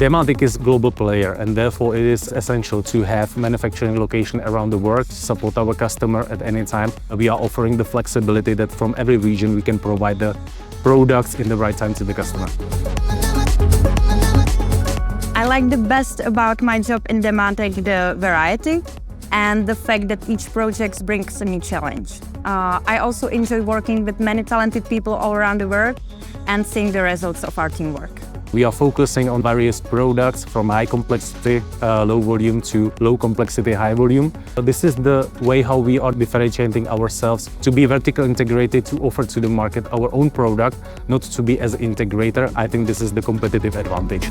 Dematic is a global player, and therefore it is essential to have manufacturing location around the world to support our customer at any time. We are offering the flexibility that from every region we can provide the products in the right time to the customer. I like the best about my job in Dematic the variety and the fact that each project brings a new challenge. I also enjoy working with many talented people all around the world and seeing the results of our teamwork. We are focusing on various products from high complexity, low volume to low complexity, high volume. This is the way how we are differentiating ourselves to be vertically integrated, to offer to the market our own product, not to be as an integrator. I think this is the competitive advantage.